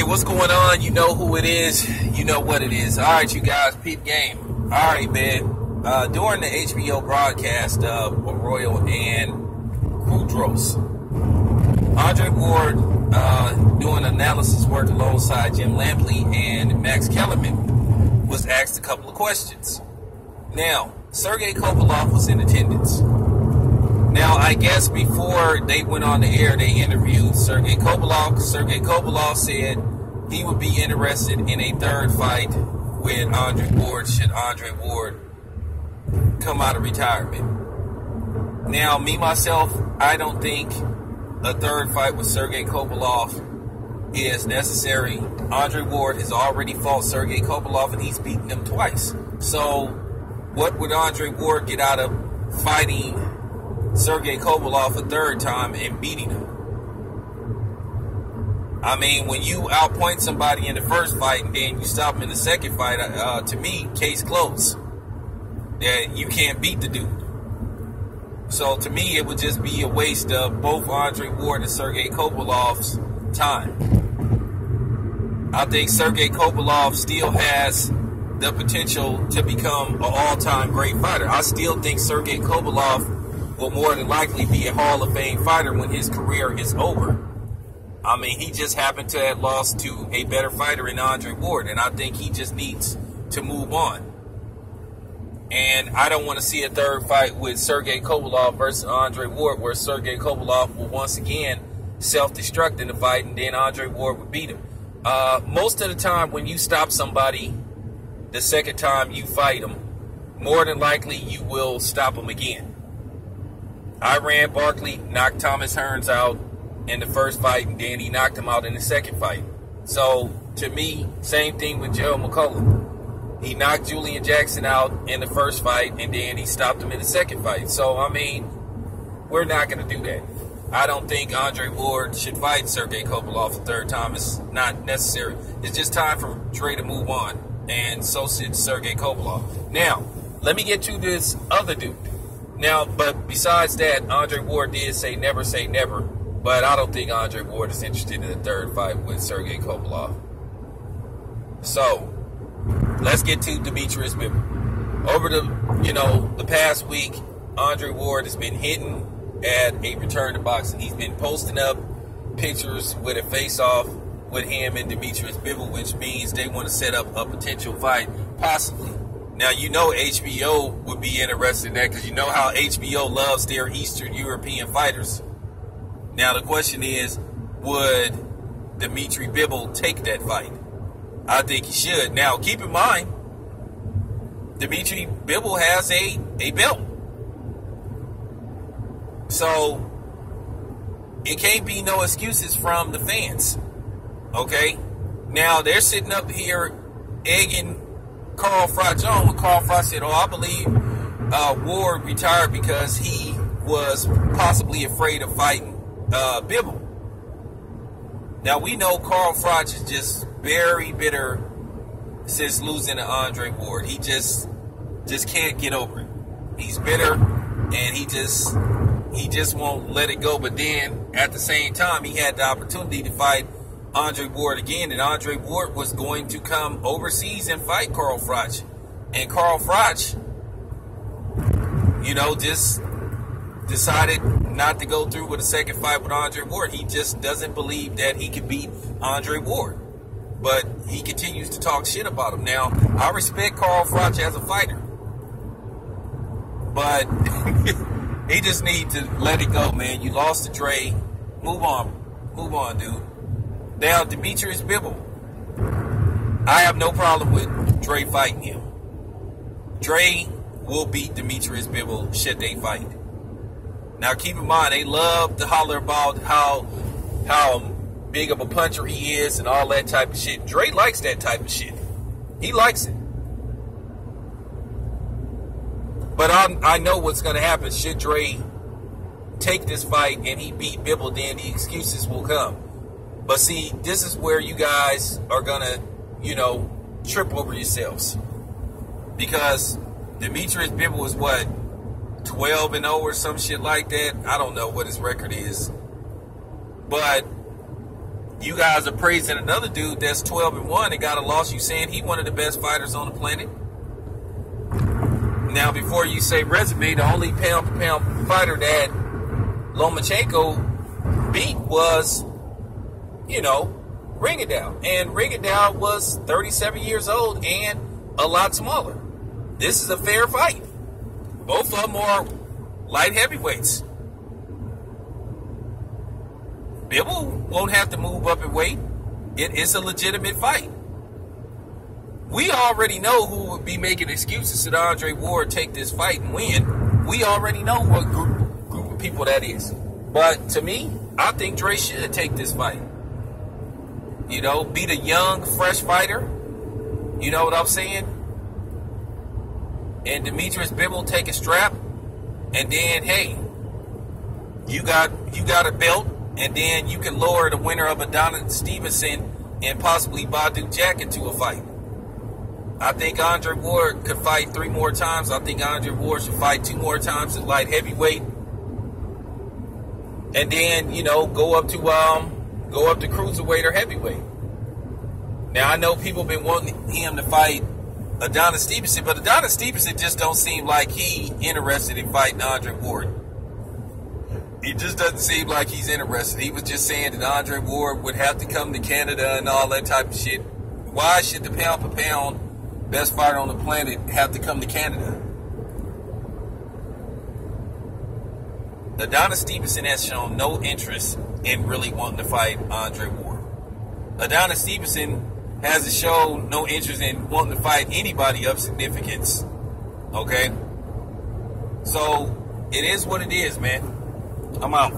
what's going on? You know who it is. You know what it is. All right, you guys, peep game. All right, man. During the HBO broadcast of Arroyo and Kudros, Andre Ward doing analysis work alongside Jim Lampley and Max Kellerman was asked a couple of questions. Now, Sergey Kopylov was in attendance. Now, I guess before they went on the air, they interviewed Sergey Kopylov. Sergey Kopylov said he would be interested in a third fight with Andre Ward should Andre Ward come out of retirement. Now, me, myself, I don't think a third fight with Sergey Kopylov is necessary. Andre Ward has already fought Sergey Kopylov, and he's beaten him twice. So, what would Andre Ward get out of fighting Sergey Kopylov a third time and beating him? I mean, when you outpoint somebody in the first fight and then you stop him in the second fight, to me, case closed. That you can't beat the dude. So to me, it would just be a waste of both Andre Ward and Sergey Kopylov's time. I think Sergey Kopylov still has the potential to become an all-time great fighter. I still think Sergey Kopylov will more than likely be a Hall of Fame fighter when his career is over. I mean, he just happened to have lost to a better fighter in Andre Ward, and I think he just needs to move on. And I don't want to see a third fight with Sergey Kopylov versus Andre Ward where Sergey Kopylov will once again self-destruct in the fight and then Andre Ward would beat him. Most of the time when you stop somebody the second time you fight them, more than likely you will stop them again. Iran Barkley knocked Thomas Hearns out in the first fight, and then he knocked him out in the second fight. So, to me, same thing with Gerald McCullough. He knocked Julian Jackson out in the first fight, and then he stopped him in the second fight. So, I mean, we're not going to do that. I don't think Andre Ward should fight Sergey Kopylov a third time. It's not necessary. It's just time for Dre to move on, and so should Sergey Kopylov. Now, let me get to this other dude. Now, but besides that, Andre Ward did say never, but I don't think Andre Ward is interested in a third fight with Sergey Kopylov. So, let's get to Demetrius Bivol. Over the past week, Andre Ward has been hitting at a return to boxing. He's been posting up pictures with a face-off with him and Demetrius Bivol, which means they want to set up a potential fight, possibly. Now, you know HBO would be interested in that because you know how HBO loves their Eastern European fighters. Now, the question is, would Dimitri Bivol take that fight? I think he should. Now, keep in mind, Dimitri Bivol has a belt. So, it can't be no excuses from the fans. Okay? Now, they're sitting up here egging Carl Froch on when Carl Froch said, I believe Ward retired because he was possibly afraid of fighting Bivol. Now, we know Carl Froch is just very bitter since losing to Andre Ward. He just can't get over it. He's bitter, and he just won't let it go. But then, at the same time, he had the opportunity to fight Andre Ward again, and Andre Ward was going to come overseas and fight Carl Froch. And Carl Froch, just decided not to go through with a second fight with Andre Ward. He just doesn't believe that he could beat Andre Ward. But he continues to talk shit about him. Now, I respect Carl Froch as a fighter. But he just needs to let it go, man. You lost to Dre. Move on, dude. Now, Demetrius Bivol. I have no problem with Dre fighting him. Dre will beat Demetrius Bivol should they fight. Now, keep in mind, they love to holler about how big of a puncher he is and all that type of shit. Dre likes that type of shit. He likes it. But I know what's going to happen. Should Dre take this fight and he beat Bivol, then the excuses will come. But see, this is where you guys are going to, trip over yourselves. Because Demetrius Bivol is what, 12-0 or some shit like that? I don't know what his record is. But you guys are praising another dude that's 12-1 and got a loss. You saying he one of the best fighters on the planet. Now, before you say resume, the only pound-for-pound fighter that Lomachenko beat was, Rigondeaux. And Rigondeaux was 37 years old and a lot smaller. This is a fair fight. Both of them are light heavyweights. Bivol won't have to move up in weight. It is a legitimate fight. We already know who would be making excuses to Andre Ward take this fight and win. We already know what group of people that is. But to me, I think Dre should take this fight. Beat a young, fresh fighter. You know what I'm saying? And Demetrius Bivol take a strap. And then, hey, you got a belt. And then you can lower the winner of Adonis Stevenson and possibly Badu Jack into a fight. I think Andre Ward could fight 3 more times. I think Andre Ward should fight 2 more times at light heavyweight. And then, go up to cruiserweight or heavyweight. Now, I know people have been wanting him to fight Adonis Stevenson, but Adonis Stevenson just don't seem like he interested in fighting Andre Ward. He just doesn't seem like he's interested. He was just saying that Andre Ward would have to come to Canada and all that type of shit. Why should the pound-for-pound best fighter on the planet have to come to Canada? Adonis Stevenson has shown no interest in really wanting to fight Andre Ward. Adonis Stevenson hasn't shown no interest in wanting to fight anybody of significance. Okay? So, it is what it is, man. I'm out.